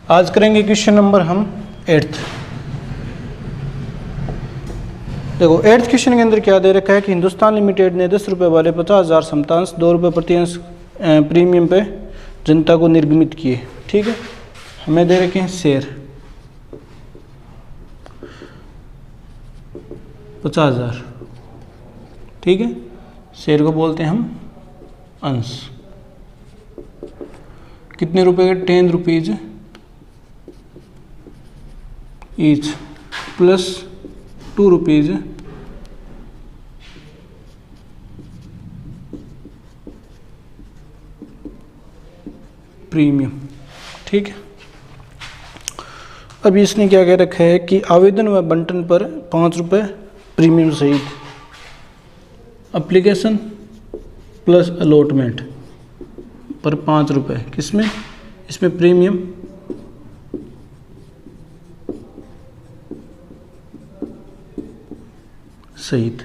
आज करेंगे question number हम 8th। देखो 8th क्वेश्चन के अंदर क्या दे रखा है कि हिंदुस्तान लिमिटेड ने 10 रुपये वाले 50,000 समतांश 2 रुपये प्रति अंश प्रीमियम पे जनता को निर्गमित किए। ठीक है, हमें दे रखे हैं शेयर 50,000। ठीक है, शेयर को बोलते हैं हम अंश। कितने रुपए के? 10 rupees each plus 2 rupees premium. ठीक है, अभी इसने क्या कह रखा है कि आवेदन व बंटन पर 5 रुपये प्रीमियम सहित एप्लीकेशन प्लस अलॉटमेंट पर 5 रुपये। किसमें? इसमें प्रीमियम सहित।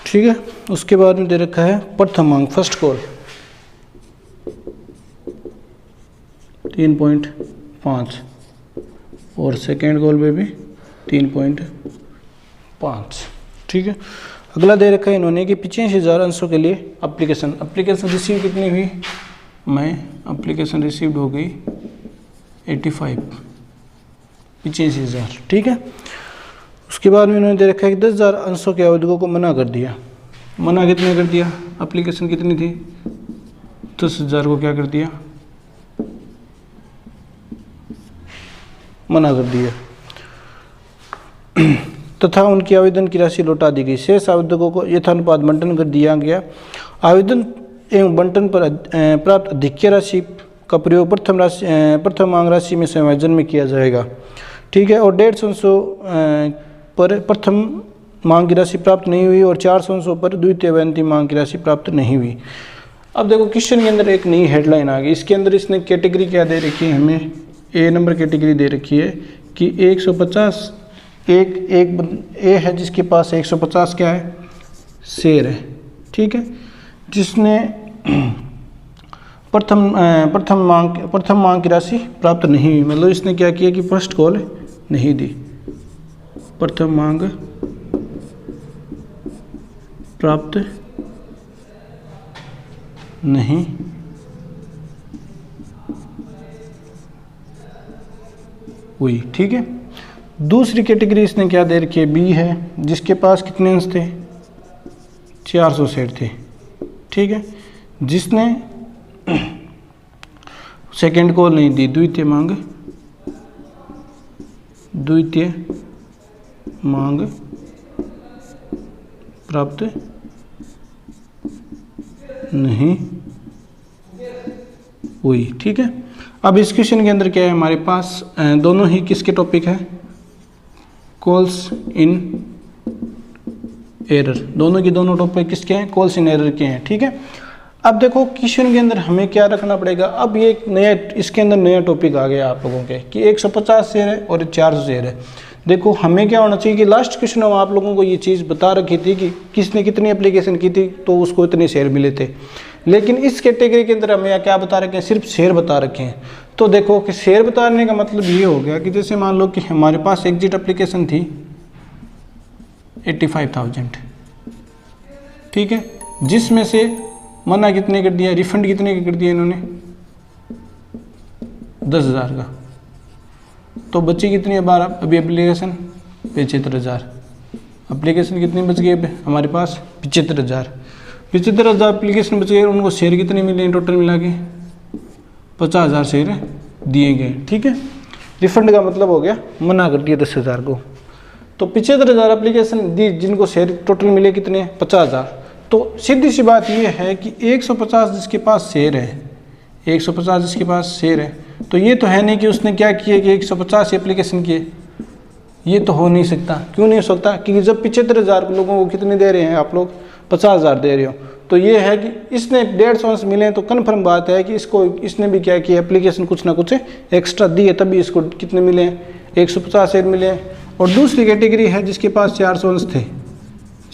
ठीक है, उसके बाद में दे रखा है प्रथम अंक फर्स्ट कॉल 3.5 और सेकेंड कॉल पे भी 3.5। ठीक है, अगला दे रखा है इन्होंने कि 85,000 अंशों के लिए एप्लीकेशन रिसीव कितनी हुई? मैं एप्लीकेशन रिसीव्ड हो गई 85,000। ठीक है, उसके बाद में इन्होंने दे रखा है कि 10,000 अंशों के आवेदकों को मना कर दिया। मना कितने कर दिया? एप्लीकेशन कितनी थी? 10,000 को क्या कर दिया? मना कर दिया तथा उनकी आवेदन की राशि लौटा दी गई। शेष आवेदकों को यथानुपात बंटन कर दिया गया। आवेदन एवं बंटन पर प्राप्त अधिक्य राशि का प्रयोग प्रथम मांग राशि में समायोजन में किया जाएगा। ठीक है, और 150 अंशों पर प्रथम मांग की राशि प्राप्त नहीं हुई और 400 अंशों पर द्वितीय व अंतिम मांग की राशि प्राप्त नहीं हुई। अब देखो क्वेश्चन के अंदर एक नई हेडलाइन आ गई। इसके अंदर इसने कैटेगरी क्या दे रखी है? हमें ए नंबर कैटेगरी दे रखी है कि 150 एक ए है जिसके पास 150 क्या है? शेयर है। ठीक है, जिसने प्रथम मांग की राशि प्राप्त नहीं हुई, मतलब इसने क्या किया कि फर्स्ट कॉल नहीं दी, प्रथम मांग प्राप्त नहीं हुई। ठीक है, दूसरी कैटेगरी इसने क्या दे रखी है? बी है, जिसके पास कितने अंश थे? 400 शेयर थे। ठीक है, जिसने सेकेंड कॉल नहीं दी, द्वितीय मांग प्राप्त नहीं हुई। ठीक है, अब इस क्वेश्चन के अंदर क्या है हमारे पास? दोनों ही किसके टॉपिक है? Calls in error. दोनों की दोनों टॉपिक किसके हैं? कॉल्स इन एरर के हैं। ठीक है, अब देखो क्वेश्चन के अंदर हमें क्या रखना पड़ेगा? अब ये एक नया, इसके अंदर नया टॉपिक आ गया आप लोगों के कि 150 शेयर है और 400 शेयर है। देखो हमें क्या होना चाहिए कि लास्ट क्वेश्चन में आप लोगों को ये चीज़ बता रखी थी कि किसने कितनी एप्लीकेशन की थी तो उसको इतने शेयर मिले थे, लेकिन इस कैटेगरी के अंदर हमें क्या बता रखे हैं? सिर्फ शेयर बता रखे हैं। तो देखो कि शेयर बताने का मतलब ये हो गया कि जैसे मान लो कि हमारे पास एग्जिट एप्लीकेशन थी 85,000। ठीक है, जिसमें से मना कितने कर दिया? रिफंड कितने कर दिया इन्होंने? 10,000 का। तो बची कितनी है 12 अभी एप्लीकेशन? 75,000। एप्लीकेशन कितनी बच गई अब हमारे पास? 75,000 एप्लीकेशन बच गए। उनको शेयर कितने मिले टोटल मिला के? 50,000 शेयर दिए गए। ठीक है, रिफंड का मतलब हो गया मना कर दिया 10,000 को। तो 75,000 एप्लीकेशन दी, जिनको शेयर टोटल मिले कितने? 50,000। तो सीधी सी बात ये है कि 150 जिसके पास शेयर है, 150 जिसके पास शेयर है, तो ये तो है नहीं कि उसने क्या किया कि 150 एप्लीकेशन किए। ये तो हो नहीं सकता। क्यों नहीं हो सकता? क्योंकि जब 75,000 लोगों को कितने दे रहे हैं आप लोग? 50,000 दे रहे हो, तो ये है कि इसने 150 अंश मिले, तो कन्फर्म बात है कि इसने भी क्या किया? एप्लीकेशन कुछ ना कुछ एक्स्ट्रा दी है, तभी इसको कितने मिले? 150 शेयर मिले। और दूसरी कैटेगरी है जिसके पास 400 अंश थे,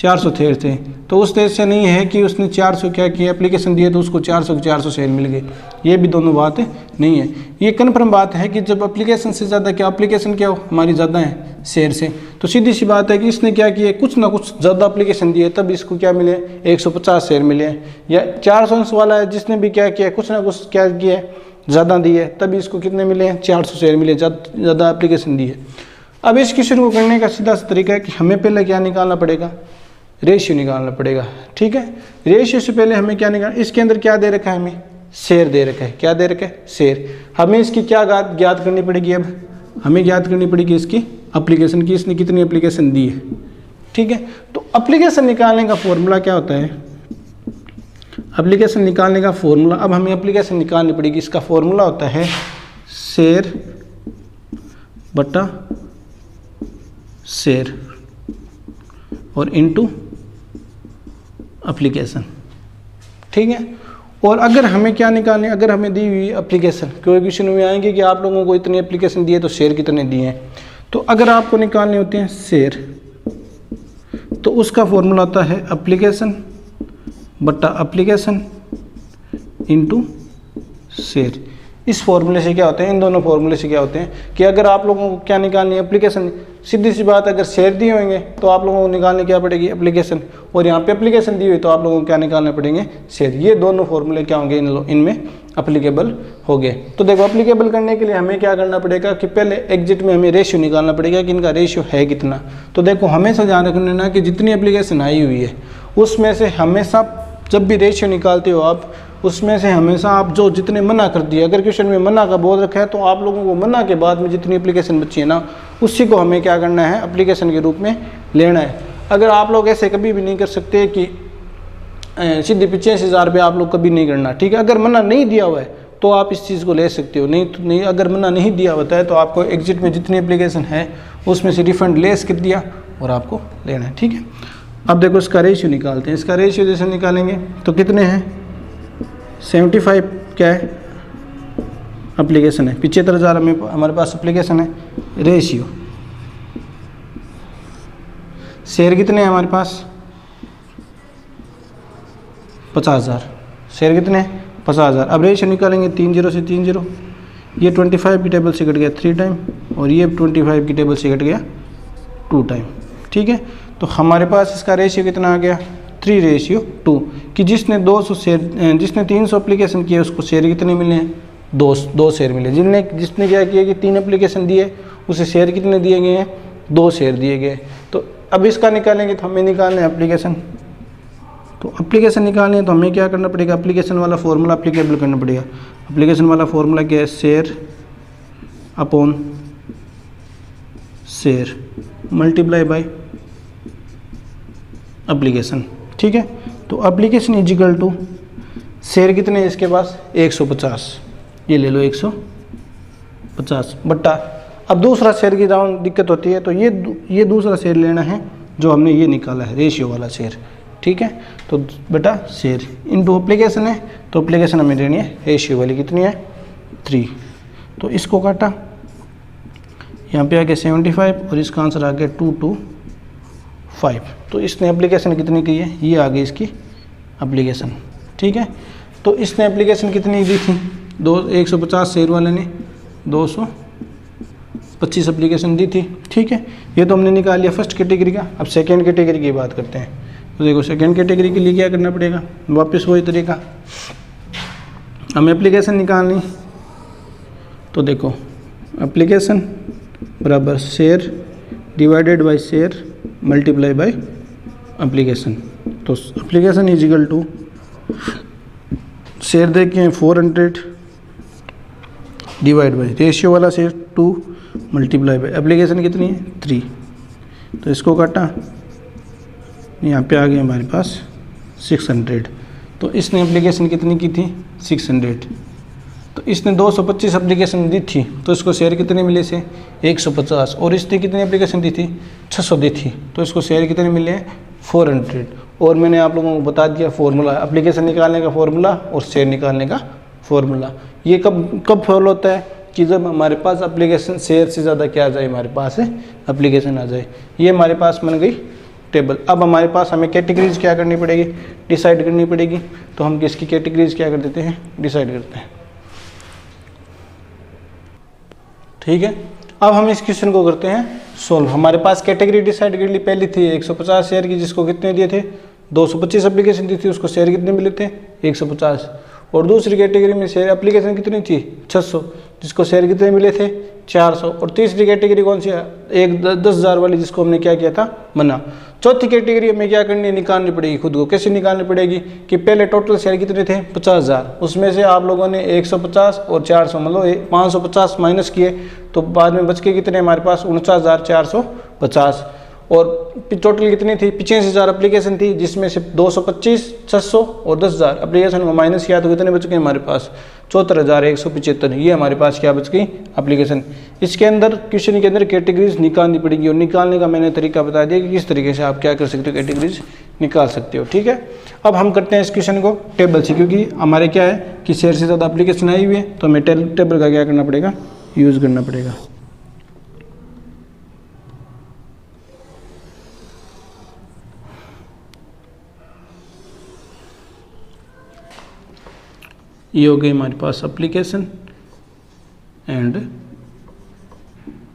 400 शेयर थे, तो उस देश से नहीं है कि उसने 400 क्या किया एप्लीकेशन दिए तो उसको 400 के 400 शेयर मिल गए, ये भी दोनों बात नहीं है। ये कन्फर्म बात है कि जब एप्लीकेशन से ज़्यादा क्या एप्लीकेशन क्या हो हमारी ज़्यादा है शेयर से, तो सीधी सी बात है कि इसने क्या किया कुछ ना कुछ ज़्यादा एप्लीकेशन दिए तब इसको क्या मिले 150 शेयर मिले, या 400 वाला है जिसने भी क्या किया कुछ ना कुछ क्या किया ज़्यादा दिए तभी इसको कितने मिले हैं 400 शेयर मिले, ज़्यादा एप्लीकेशन दिए। अब इस क्वेश्चन को करने का सीधा सा तरीका है कि हमें पहले क्या निकालना पड़ेगा, रेशियो निकालना पड़ेगा। ठीक है, रेशियो से पहले हमें क्या निकालना, इसके अंदर क्या दे रखा है हमें शेयर दे रखा है, क्या दे रखा है शेयर, हमें इसकी क्या ज्ञात करनी पड़ेगी, अब हमें ज्ञात करनी पड़ेगी इसकी एप्लीकेशन की, इसने कितनी एप्लीकेशन दी है। ठीक है, तो एप्लीकेशन निकालने का फॉर्मूला क्या होता है, एप्लीकेशन निकालने का फॉर्मूला, अब हमें एप्लीकेशन निकालनी पड़ेगी, इसका फॉर्मूला होता है शेयर बटा शेयर और इनटू एप्लीकेशन। ठीक है, और अगर हमें क्या निकालने, अगर हमें दी हुई एप्लीकेशन, क्योंकि क्वेश्चन में आएंगे कि आप लोगों को इतनी एप्लीकेशन दी है तो शेयर कितने दिए हैं, तो अगर आपको निकालने होते हैं शेयर तो उसका फॉर्मूला आता है एप्लीकेशन बटा एप्लीकेशन इनटू शेयर। इस फॉर्मूले से क्या होते हैं, इन दोनों फॉर्मूले से क्या होते हैं कि अगर आप लोगों को क्या निकालनी है एप्लीकेशन, सीधी सी बात अगर शेयर दिए होंगे तो आप लोगों को निकालनी क्या पड़ेगी एप्लीकेशन, और यहाँ पे एप्लीकेशन दी हुई तो आप लोगों को क्या निकालने पड़ेंगे शेयर। ये दोनों फॉर्मूले क्या होंगे इनमें एप्लीकेबल हो गए। तो देखो एप्लीकेबल करने के लिए हमें क्या करना पड़ेगा कि पहले एग्जिट में हमें रेशियो निकालना पड़ेगा कि इनका रेशियो है कितना। तो देखो हमेशा ध्यान रखना कि जितनी एप्लीकेशन आई हुई है उसमें से हमेशा जब भी रेशियो निकालते हो आप उसमें से हमेशा आप जो जितने मना कर दिए, अगर क्वेश्चन में मना का बोल रखा है तो आप लोगों को मना के बाद में जितनी एप्लीकेशन बची है ना उसी को हमें क्या करना है एप्लीकेशन के रूप में लेना है। अगर आप लोग ऐसे कभी भी नहीं कर सकते कि सीधे 85,000 रुपये आप लोग कभी नहीं करना। ठीक है, अगर मना नहीं दिया हुआ है तो आप इस चीज़ को ले सकते हो, नहीं तो नहीं, अगर मना नहीं दिया होता है तो आपको एग्जिट में जितनी एप्लीकेशन है उसमें से रिफंड लेस कर दिया और आपको लेना है। ठीक है, अब देखो इसका रेशियो निकालते हैं। इसका रेशियो जैसे निकालेंगे तो कितने हैं 75 क्या है एप्लीकेशन है, 75,000 हमारे पास एप्लीकेशन है। रेशियो शेयर कितने हैं हमारे पास 50,000, शेयर कितने हैं 50,000। अब रेशियो निकालेंगे 3 0 से 3 0, ये 25 की टेबल से कट गया 3 टाइम और ये 25 की टेबल से कट गया 2 टाइम। ठीक है, तो हमारे पास इसका रेशियो कितना आ गया 3:2 कि जिसने 200 शेयर, जिसने 300 एप्लीकेशन किए उसको शेयर कितने मिले हैं 2 शेयर मिले। जिसने क्या किया कि 3 एप्लीकेशन दिए उसे शेयर कितने दिए गए हैं 2 शेयर दिए गए। तो अब इसका निकालेंगे तो हमें निकालना है एप्लीकेशन, तो एप्लीकेशन निकालने है तो हमें क्या करना पड़ेगा एप्लीकेशन वाला फॉर्मूला एप्लीकेबल करना पड़ेगा। एप्लीकेशन वाला फॉर्मूला क्या है share upon share multiply by application. ठीक है, तो application is equal to share कितने हैं इसके पास 150, ये ले लो 150 बट्टा, अब दूसरा शेयर की जहाँ दिक्कत होती है तो ये दूसरा शेयर लेना है जो हमने ये निकाला है रेशियो वाला शेयर। ठीक है, तो बेटा शेयर इनटू एप्लीकेशन है तो एप्लीकेशन हमें लेनी है रेशियो वाली कितनी है 3, तो इसको काटा यहाँ पे आ गया 75 और इसका आंसर आ गया 225। तो इसने एप्लीकेशन कितनी की है, ये आ गई इसकी एप्लीकेशन। ठीक है, तो इसने एप्लीकेशन कितनी दी थी 150 शेयर वाले ने 225 एप्लीकेशन दी थी। ठीक है, ये तो हमने निकाल लिया फर्स्ट कैटेगरी का। अब सेकेंड कैटेगरी की बात करते हैं। तो देखो सेकेंड कैटेगरी के लिए क्या करना पड़ेगा, वापस वही तरीका, हमें एप्लीकेशन निकालनी। तो देखो एप्लीकेशन बराबर share divided by share multiply by application. तो application is equal to share देखें 400 डिवाइड बाय रेशियो वाला शेयर 2 मल्टीप्लाई बाय एप्लीकेशन कितनी है 3, तो इसको काटा यहाँ पे आ गया हमारे पास 600। तो इसने एप्लीकेशन कितनी की थी 600, तो इसने 225 एप्लीकेशन दी थी तो इसको शेयर कितने मिले से 150, और इसने कितनी एप्लीकेशन दी थी 600 दी थी तो इसको शेयर कितने मिले 400। और मैंने आप लोगों को बता दिया फॉर्मूला, एप्लीकेशन निकालने का फॉर्मूला और शेयर निकालने का फॉर्मूला। ये कब फॉलो होता है कि जब हमारे पास एप्लीकेशन शेयर से ज़्यादा क्या आ जाए, हमारे पास एप्लीकेशन आ जाए। ये हमारे पास बन गई टेबल। अब हमारे पास हमें कैटेगरीज क्या करनी पड़ेगी, डिसाइड करनी पड़ेगी। तो हम किसकी कैटेगरीज क्या कर देते हैं, डिसाइड करते हैं। ठीक है, अब हम इस क्वेश्चन को करते हैं सोल्व। हमारे पास कैटेगरी डिसाइड कर ली, पहली थी 150 शेयर की, जिसको कितने दिए थे 225 एप्लीकेशन दी थी, उसको शेयर कितने मिले थे 150। और दूसरी कैटेगरी में शेयर एप्लीकेशन कितनी थी 600, जिसको शेयर कितने मिले थे 400। और तीसरी कैटेगरी कौन सी है, 10,000 वाली, जिसको हमने क्या किया था मना। चौथी कैटेगरी हमें क्या करनी है, निकालनी पड़ेगी खुद को। कैसे निकालनी पड़ेगी कि पहले टोटल शेयर कितने थे 50,000, उसमें से आप लोगों ने 150 और 400 मतलब 550 माइनस किए, तो बाद में बच के कितने हमारे पास 49,450। और टोटल कितनी थी 85,000 एप्लीकेशन थी, जिसमें से 225, 600 और 10,000 एप्लीकेशन को माइनस किया तो कितने बच गए हमारे पास 74,175। ये हमारे पास क्या बच गई एप्लीकेशन। इसके अंदर क्वेश्चन के अंदर कैटेगरीज निकालनी पड़ेगी, और निकालने का मैंने तरीका बता दिया कि किस तरीके से आप क्या कर सकते हो, कैटेगरीज निकाल सकते हो। ठीक है, अब हम करते हैं इस क्वेश्चन को टेबल से, क्योंकि हमारे क्या है कि शेयर से ज़्यादा एप्लीकेशन आई हुई है, तो हमें टेबल का क्या करना पड़ेगा, यूज़ करना पड़ेगा। ये हो गई हमारे पास एप्लीकेशन एंड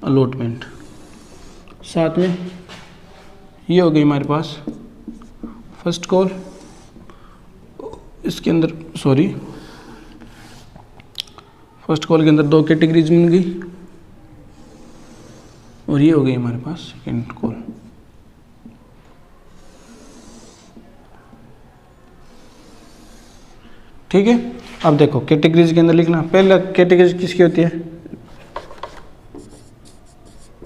अलॉटमेंट। साथ में ये हो गई हमारे पास फर्स्ट कॉल, इसके अंदर फर्स्ट कॉल के अंदर 2 कैटेगरीज मिल गई, और ये हो गई हमारे पास सेकेंड कॉल। ठीक है, अब देखो कैटेगरीज के अंदर लिखना, पहला कैटेगरी किसकी होती है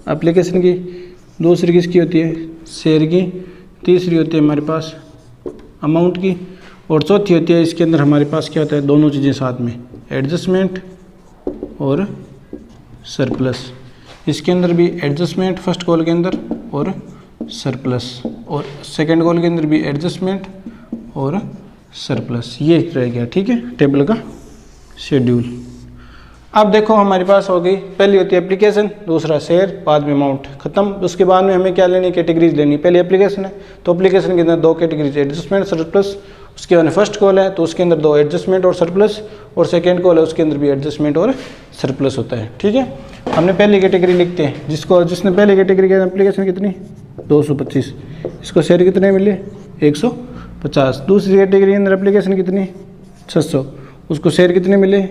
एप्लीकेशन की, दूसरी किसकी होती है शेयर की, तीसरी होती है हमारे पास अमाउंट की, और चौथी होती है इसके अंदर हमारे पास क्या होता है, दोनों चीज़ें साथ में, एडजस्टमेंट और सरप्लस। इसके अंदर भी एडजस्टमेंट फर्स्ट कॉल के अंदर और सरप्लस, और सेकंड कॉल के अंदर भी एडजस्टमेंट और सरप्लस। ये रह गया ठीक है टेबल का शेड्यूल। अब देखो हमारे पास हो गई, पहली होती है एप्लीकेशन, दूसरा शेयर, बाद में अमाउंट, खत्म। उसके बाद में हमें क्या लेनी, कैटेगरीज लेनी। पहले एप्लीकेशन है तो एप्लीकेशन के अंदर 2 कैटेगरीज, एडजस्टमेंट सरप्लस। उसके बाद फर्स्ट कॉल है तो उसके अंदर 2 एडजस्टमेंट और सरप्लस, और सेकेंड कॉल है उसके अंदर भी एडजस्टमेंट और सरप्लस होता है। ठीक है, हमने पहली कैटेगरी लिखते हैं, जिसने पहली कैटेगरी की एप्लीकेशन कितनी 225, इसको शेयर कितने मिले 150। दूसरी कैटेगरी के अंदर एप्लीकेशन कितनी 600, उसको शेयर कितने मिले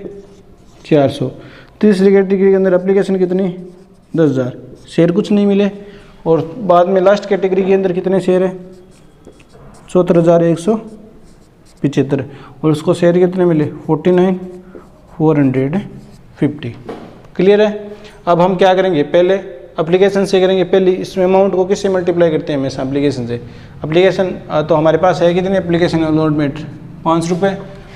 400। तीसरी कैटेगरी के अंदर एप्लीकेशन कितनी 10,000, शेयर कुछ नहीं मिले। और बाद में लास्ट कैटेगरी के अंदर कितने शेयर है 74,175, और उसको शेयर कितने मिले 49,450। क्लियर है। अब हम क्या करेंगे, पहले एप्लीकेशन से करेंगे। पहले इसमें अमाउंट को किससे मल्टीप्लाई करते हैं हमेशा, एप्लीकेशन से। एप्लीकेशन तो हमारे पास है कितनी एप्लीकेशन अलॉटमेंट 5 रुपये,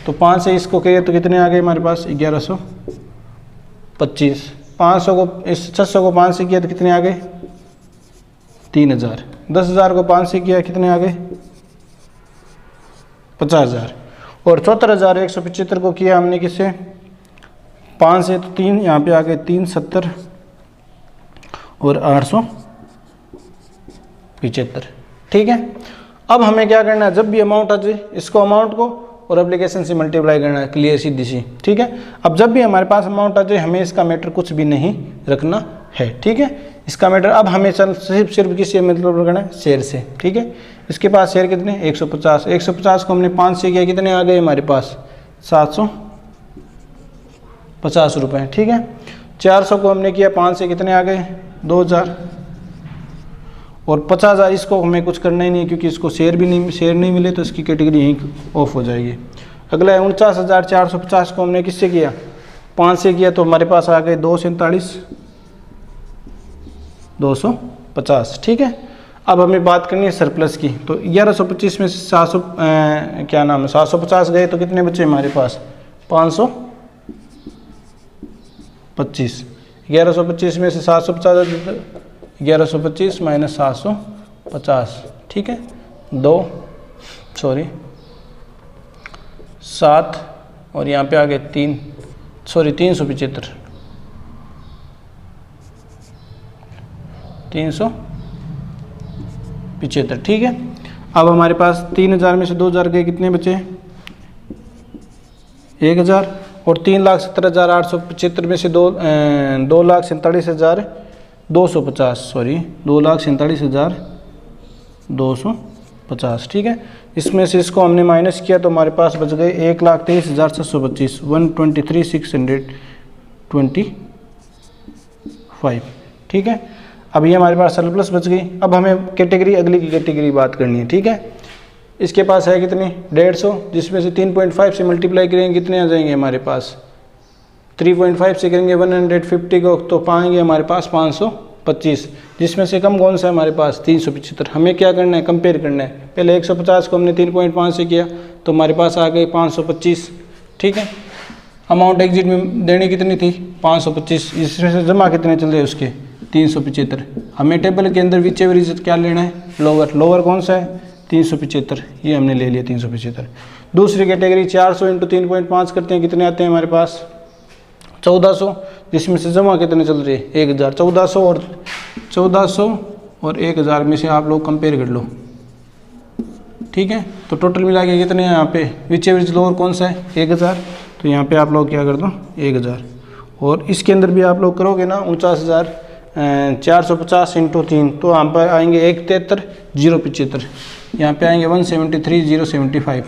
तो 5 से इसको कहिए तो कितने आ गए हमारे पास 1125। 500 को इस 600 को 5 से किया तो कितने आ गए 3,000। 10,000 को 5 से किया कितने आ गए 50,000। और 74,175 को किया हमने किससे 5 से, तो 3 यहाँ पे आ गए 370 और 875। ठीक है, अब हमें क्या करना है, जब भी अमाउंट आ जाए इसको अमाउंट को और एप्लीकेशन से मल्टीप्लाई करना है। क्लियर, सीधी सी। ठीक है, अब जब भी हमारे पास अमाउंट आ जाए हमें इसका मैटर कुछ भी नहीं रखना है। ठीक है, इसका मैटर अब हमें सिर्फ किससे मतलब करना है, शेयर से। ठीक है, इसके पास शेयर कितने 150। 150 को हमने 5 से किया कितने आ गए हमारे पास 750 रुपये। ठीक है, 400 को हमने किया 5 से कितने आ गए 2,000। और 50,000 इसको हमें कुछ करना ही नहीं, क्योंकि इसको शेयर नहीं मिले तो इसकी कैटेगरी यहीं ऑफ हो जाएगी। अगला है 49,450 को हमने किससे किया 5 से किया, तो हमारे पास आ गए 247,250। ठीक है, अब हमें बात करनी है सरप्लस की। तो 1125 में से 750 गए तो कितने बचे हमारे पास 525। 1125 में से 750 1125 माइनस 750। ठीक है, 7 और यहाँ पे आ गए 375। 375 75, ठीक है। अब हमारे पास 3000 में से 2000 गए, कितने बचे? 1000। और 3,70,875 में से 2,47,250, सॉरी 2,47,250, ठीक है। इसमें से इसको हमने माइनस किया तो हमारे पास बच गए 1,23,725, 123,625, ठीक है। अब ये हमारे पास सरप्लस बच गई। अब हमें कैटेगरी, अगली की कैटेगरी बात करनी है, ठीक है। इसके पास है कितनी? 150, जिसमें से 3.5 से मल्टीप्लाई करेंगे कितने आ जाएंगे हमारे पास? 3.5 से करेंगे 150 को तो पाएंगे हमारे पास 525, जिसमें से कम कौन सा है हमारे पास? 375। हमें क्या करना है? कंपेयर करना है। पहले 150 को हमने 3.5 से किया तो हमारे पास आ गई 525, ठीक है। अमाउंट एग्जिट में देनी कितनी थी? 525। इसमें से जमा कितने चल रहे उसके? 375। हमें टेबल के अंदर विच एवरेज क्या लेना है? लोअर। लोअर कौन सा है? 375, ये हमने ले लिया 375। दूसरी कैटेगरी 400 इंटू 3.5 करते हैं, कितने आते हैं हमारे पास? 1400, जिसमें से जमा कितने चल रहे हैं? 1000। 1400 और 1000 में से आप लोग कंपेयर कर लो, ठीक है। तो टोटल मिला के कितने हैं यहाँ पे? विच एवरेज लोअर कौन सा है? 1000। तो यहाँ पे आप लोग क्या कर दो? 1000। और इसके अंदर भी आप लोग करोगे ना 49,450 इंटू 3, तो यहाँ पर आएंगे 173,075, यहाँ पे आएंगे 173,075।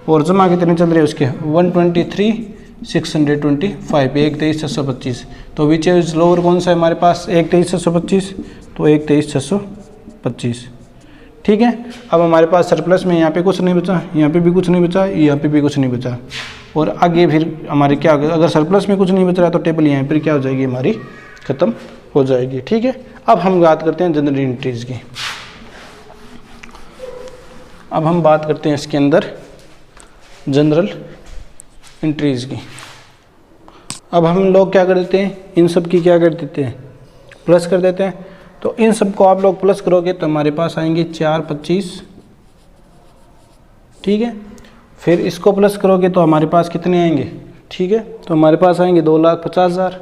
और जमा कितने चल रहे हैं उसके? 123,625, 123,625। तो विच एवरेज लोअर कौन सा है हमारे पास? 123,625, तो 123,625, ठीक है। अब हमारे पास सरप्लस में यहाँ पे कुछ नहीं बचा, यहाँ पे भी कुछ नहीं बचा, यहाँ पे भी कुछ नहीं बचा। और आगे फिर हमारे क्या होगा? अगर सरप्लस में कुछ नहीं बच रहा तो टेबल यहाँ पर क्या हो जाएगी हमारी? ख़त्म हो जाएगी, ठीक है। अब हम बात करते हैं जनरल एंट्रीज की। अब हम बात करते हैं इसके अंदर जनरल एंट्रीज की। अब हम लोग क्या कर देते हैं? इन सब की क्या कर देते हैं? प्लस कर देते हैं। तो इन सब को आप लोग प्लस करोगे तो हमारे पास आएंगे 425, ठीक है। फिर इसको प्लस करोगे तो हमारे पास कितने आएंगे? ठीक है, तो हमारे पास आएंगे 2,50,000,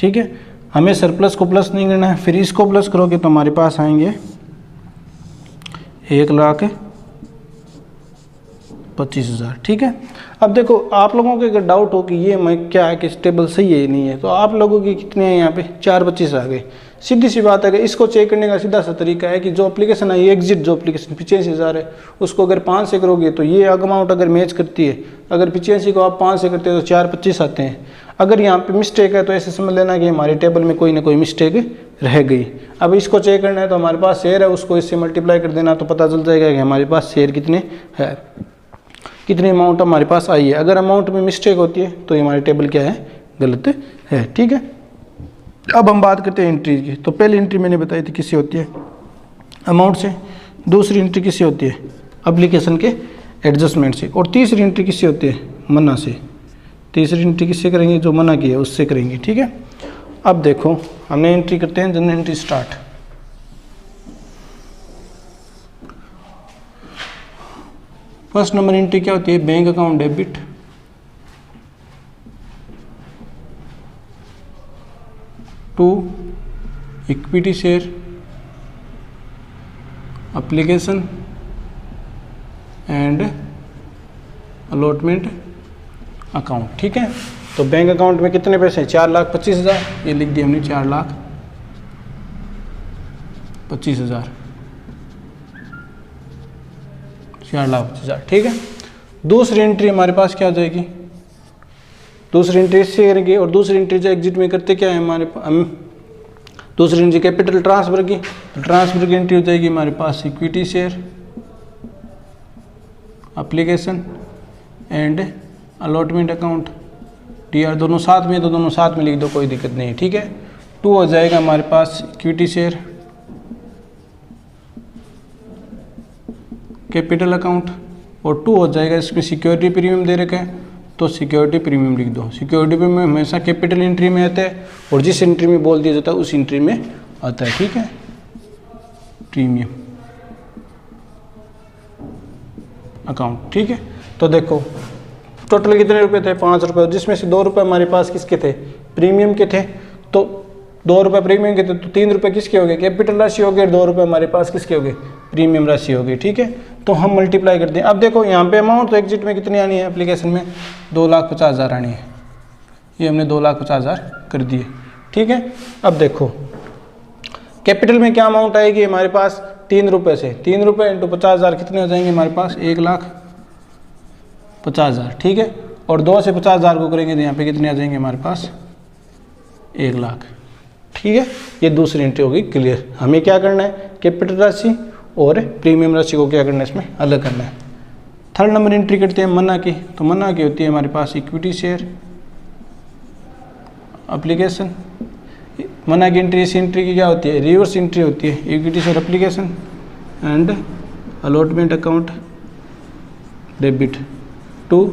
ठीक है। हमें सरप्लस को प्लस नहीं करना है। फिर इसको प्लस करोगे तो हमारे पास आएंगे 1,25,000, ठीक है। अब देखो आप लोगों के अगर डाउट हो कि ये मैं क्या है कि टेबल सही है नहीं है, तो आप लोगों की कितने हैं यहाँ पे? 425 आ गए। सीधी सी बात है, इसको चेक करने का सीधा सा तरीका है कि जो एप्लीकेशन है, ये एग्जिट जो एप्लीकेशन 85,000 है, उसको अगर 5 से करोगे तो ये अमाउंट अगर मैच करती है, अगर 85 को आप 5 से करते हो तो 425 आते हैं। अगर यहाँ पे मिस्टेक है तो ऐसे समझ लेना कि हमारे टेबल में कोई ना कोई मिस्टेक रह गई। अब इसको चेक करना है तो हमारे पास शेयर है, उसको इससे मल्टीप्लाई कर देना तो पता चल जाएगा कि हमारे पास शेयर कितने है, कितनी अमाउंट हमारे पास आई है। अगर अमाउंट में मिस्टेक होती है तो ये हमारी टेबल क्या है? गलत है, ठीक है। अब हम बात करते हैं एंट्री की। तो पहली एंट्री मैंने बताई थी किससे होती है? अमाउंट से। दूसरी एंट्री किससे होती है? एप्लीकेशन के एडजस्टमेंट से। और तीसरी एंट्री किससे होती है? मना से। तीसरी एंट्री किससे करेंगे? जो मना की है उससे करेंगे, ठीक है। अब देखो हमने एंट्री करते हैं, general entry start. First number entry क्या होती है? Bank account debit to equity share application and allotment account, ठीक है। तो बैंक अकाउंट में कितने पैसे हैं? 4,25,000, ये लिख दिया हमने 4,25,000, 4,25,000, ठीक है। दूसरी एंट्री हमारे पास क्या आ जाएगी? दूसरी एंट्री इससे करेंगे। और दूसरी एंट्री जो एग्जिट में करते क्या है हमारे हम दूसरी एंट्री कैपिटल ट्रांसफर की। तो ट्रांसफर की एंट्री हो जाएगी हमारे पास equity share application and allotment account. टीआर दोनों साथ में, तो दोनों साथ में लिख दो, कोई दिक्कत नहीं है, ठीक है। 2 हो जाएगा हमारे पास इक्विटी शेयर कैपिटल अकाउंट, और 2 हो जाएगा इसमें सिक्योरिटी प्रीमियम दे रखे हैं तो सिक्योरिटी प्रीमियम लिख दो। सिक्योरिटी प्रीमियम हमेशा कैपिटल एंट्री में आता है और जिस एंट्री में बोल दिया जाता है उस एंट्री में आता है, ठीक है। प्रीमियम अकाउंट, ठीक है। तो देखो टोटल कितने रुपए थे? 5 रुपये, जिसमें से 2 रुपये हमारे पास किसके थे? प्रीमियम के थे। तो 2 रुपये प्रीमियम के थे, तो 3 रुपये किसके हो गए, कैपिटल राशि हो गए, और 2 रुपये हमारे पास किसके हो गए, प्रीमियम राशि हो गई। ठीक है, तो हम मल्टीप्लाई करते हैं। अब देखो यहाँ पे अमाउंट तो एग्जिट में कितनी आनी है, एप्लीकेशन में 2,50,000 आनी है, ये हमने 2,50,000 कर दिए। ठीक है, अब देखो कैपिटल में क्या अमाउंट आएगी हमारे पास, 3 रुपये से 3 रुपये इंटू 50,000 कितने हो जाएंगे हमारे पास, 1,50,000। ठीक है, और 2 से 50,000 को करेंगे तो यहाँ पे कितने आ जाएंगे हमारे पास, 1,00,000। ठीक है, ये दूसरी एंट्री होगी क्लियर। हमें क्या करना है, कैपिटल राशि और प्रीमियम राशि को क्या करना है, इसमें अलग करना है। थर्ड नंबर एंट्री करते हैं मन्ना की। तो मन्ना की होती है हमारे पास इक्विटी शेयर एप्लीकेशन। मन्ना की एंट्री, इस एंट्री की क्या होती है, रिवर्स एंट्री होती है, equity share application and allotment account debit to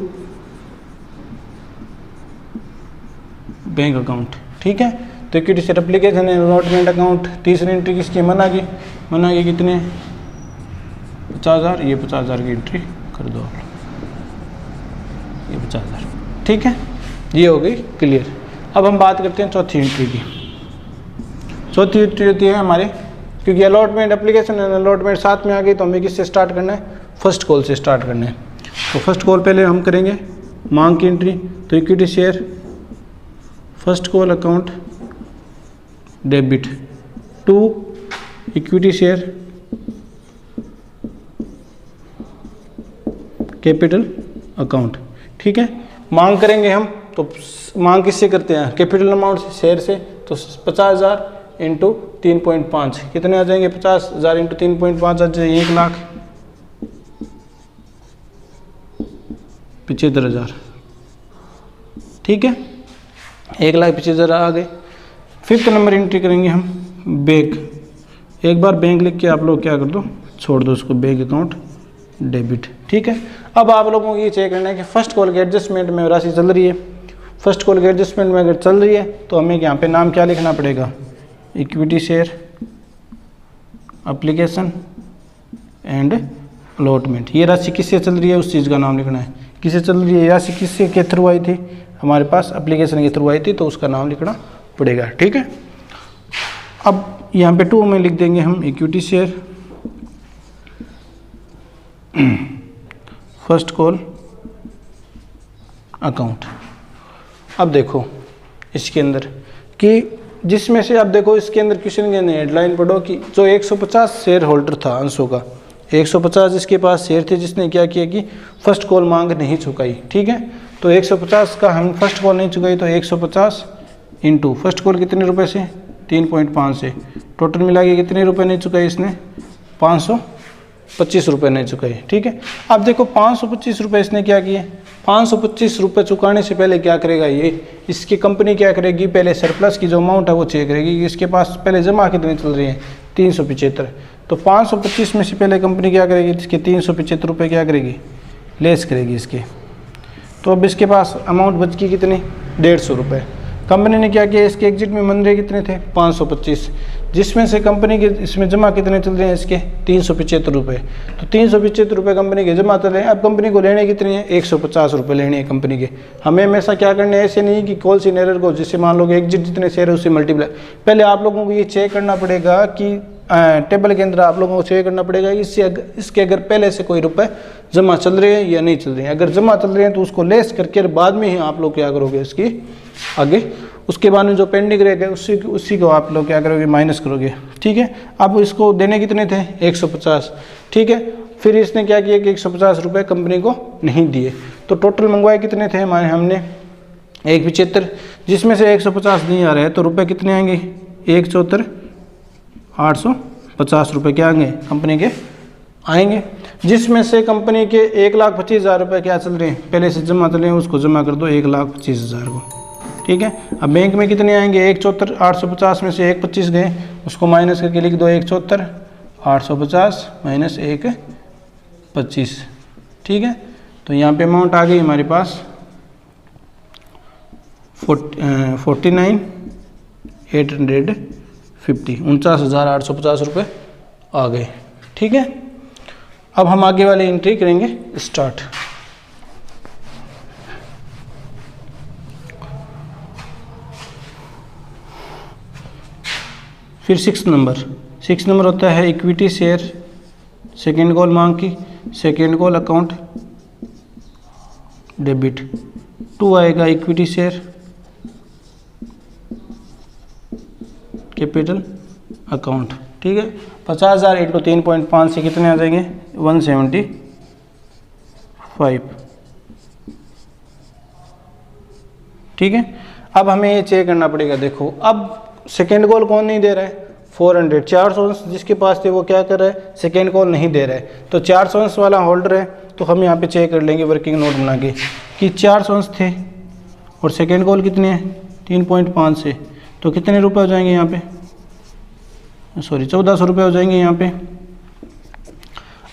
bank account. ठीक है, तो इक्विटी शेयर एप्लीकेशन है, अलॉटमेंट अकाउंट। तीसरी एंट्री किसकी, मन्ना की। मन्ना की कितने, 50,000, ये 50,000 की एंट्री कर दो आप, ये 50,000। ठीक है, ये हो गई क्लियर। अब हम बात करते हैं चौथी एंट्री की। चौथी एंट्री होती है हमारे, क्योंकि अलॉटमेंट एप्लीकेशन एंड अलॉटमेंट साथ में आ गई, तो हमें किससे स्टार्ट करना है, फर्स्ट कॉल से स्टार्ट करना है। तो फर्स्ट कॉल पहले हम करेंगे मांग की एंट्री। तो equity share first call account debit to equity share capital account. ठीक है, मांग करेंगे हम, तो मांग किससे करते हैं, कैपिटल अमाउंट से, शेयर से। तो 50,000 इंटू 3.5 कितने आ जाएंगे, 50,000 इंटू 3.5 आ जाए 1,75,000। ठीक है, 1,75,000 आ गए। फिफ्थ नंबर एंट्री करेंगे हम बैंक। एक बार बैंक लिख के आप लोग क्या कर दो, छोड़ दो उसको, बैंक अकाउंट डेबिट। ठीक है, अब आप लोगों को ये चेक करना है कि फर्स्ट कॉल के एडजस्टमेंट में राशि चल रही है। फर्स्ट कॉल के एडजस्टमेंट में अगर चल रही है तो हमें यहाँ पे नाम क्या लिखना पड़ेगा, equity share application and allotment. ये राशि किससे चल रही है उस चीज़ का नाम लिखना है। किससे चल रही है राशि, किससे के थ्रू आई थी, हमारे पास एप्लीकेशन के थ्रू आई थी, तो उसका नाम लिखना पड़ेगा। ठीक है, अब यहाँ पे 2 में लिख देंगे हम equity share first call account. अब देखो इसके अंदर कि जिसमें से, अब देखो इसके अंदर क्वेश्चन के हेडलाइन पढ़ो कि जो 150 शेयर होल्डर था अंशों का, 150 जिसके पास शेयर थे, जिसने क्या किया कि फर्स्ट कॉल मांग नहीं चुकाई। ठीक है, तो 150 का हम फर्स्ट कॉल नहीं चुकाई, तो 150 इंटू फर्स्ट कॉल कितने रुपए से, 3.5 से, टोटल मिला के कितने रुपए नहीं चुकाई इसने, 525 रुपये नहीं चुकाई। ठीक है, अब देखो 525 रुपये इसने क्या किए, 525 रुपये चुकाने से पहले क्या करेगा ये, इसकी कंपनी क्या करेगी, पहले सरप्लस की जो अमाउंट है वो चेक करेगी कि इसके पास पहले जमा कितने चल रही है, 375। तो 525 में से पहले कंपनी क्या करेगी, इसके 375 रुपये क्या करेगी, लेस करेगी इसके। तो अब इसके पास अमाउंट बच गई कितनी, 150 रुपये। कंपनी ने क्या किया, इसके एग्जिट में मंदरे कितने थे, 525, जिसमें से कंपनी के इसमें जमा कितने चल रहे हैं इसके, 375 रुपये। तो 375 रुपये कंपनी के जमा चल रहे हैं। अब कंपनी को लेने कितनी है, 150 रुपये लेने हैं कंपनी के। हमें हमेशा क्या करना है, ऐसे नहीं कि कॉल सी एरर को, जिससे मान लो कि एग्जिट जितने शेयर है उससे मल्टीप्लाई। पहले आप लोगों को ये चेक करना पड़ेगा कि टेबल के अंदर आप लोगों को चेक करना पड़ेगा इसके अगर पहले से कोई रुपए जमा चल रहे हैं या नहीं चल रहे हैं। अगर जमा चल रहे हैं तो उसको लेस करके बाद में ही आप लोग क्या करोगे इसकी आगे, उसके बाद में जो पेंडिंग रहेगा उसी को आप लोग क्या करोगे, माइनस करोगे। ठीक है, अब इसको देने कितने थे, 150। ठीक है, फिर इसने क्या किया कि 150 रुपये कंपनी को नहीं दिए। तो टोटल मंगवाए कितने थे हमारे, हमने 175, जिसमें से 150 नहीं आ रहे हैं, तो रुपये कितने आएंगे, 174,850 रुपये क्या आएंगे कंपनी के आएंगे। जिसमें से कंपनी के 1,25,000 रुपये क्या चल रहे हैं, पहले से जमा चल रहे हैं, उसको जमा कर दो 1,25,000 को। ठीक है, अब बैंक में कितने आएंगे, 174,850 में से 125 गए, उसको माइनस करके लिख दो 174,850 माइनस 125। ठीक है, तो यहाँ पे अमाउंट आ गई हमारे पास 49,850, 49,850 रुपये आ गए। ठीक है, अब हम आगे वाली एंट्री करेंगे स्टार्ट। फिर 6 नंबर होता है इक्विटी शेयर, सेकेंड कॉल मांग की, सेकेंड कॉल अकाउंट डेबिट। 2 आएगा इक्विटी शेयर कैपिटल अकाउंट। ठीक है, 50,000 इंटू 3.5 से कितने आ जाएंगे 175। ठीक है, अब हमें ये चेक करना पड़ेगा। देखो अब सेकेंड कॉल कौन नहीं दे रहा है 400, 400 जिसके पास थे वो क्या कर रहा है सेकेंड कॉल नहीं दे रहा है, तो 400 वाला होल्डर है। तो हम यहाँ पे चेक कर लेंगे वर्किंग नोट बना के कि 400 थे और सेकेंड कॉल कितने हैं 3.5 से, तो कितने रुपए हो जाएंगे यहाँ पे, सॉरी 1400 रुपये हो जाएंगे यहाँ पे।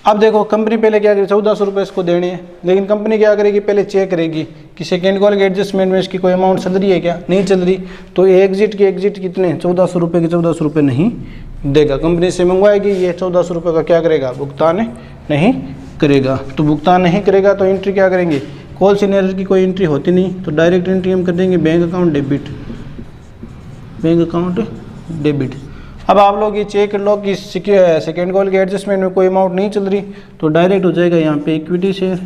अब देखो कंपनी पहले क्या करेगी 1400 रुपये इसको देने हैं, लेकिन कंपनी क्या करेगी पहले चेक करेगी कि सेकेंड कॉल के एडजस्टमेंट में इसकी कोई अमाउंट चल रही है क्या, नहीं चल रही, तो एग्जिट कितने 1400 रुपये के 1400 रुपये नहीं देगा, कंपनी से मंगवाएगी, ये 1400 रुपये का क्या करेगा भुगतान नहीं करेगा। तो भुगतान नहीं करेगा तो एंट्री क्या करेंगे, कॉल सिनेरियो की कोई एंट्री होती नहीं, तो डायरेक्ट एंट्री हम कर देंगे बैंक अकाउंट डेबिट। अब आप लोग ये चेक कर लो कि सेकेंड कॉल के एडजस्टमेंट में कोई अमाउंट नहीं चल रही, तो डायरेक्ट हो जाएगा यहाँ पे equity share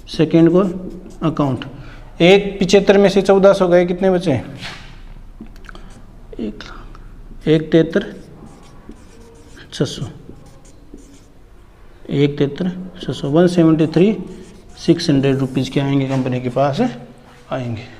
second call account. 175 में से 1400 गए, कितने बचे 1,73,600 1,73,600 173,600 रुपीज़ के आएंगे कंपनी के पास आएंगे।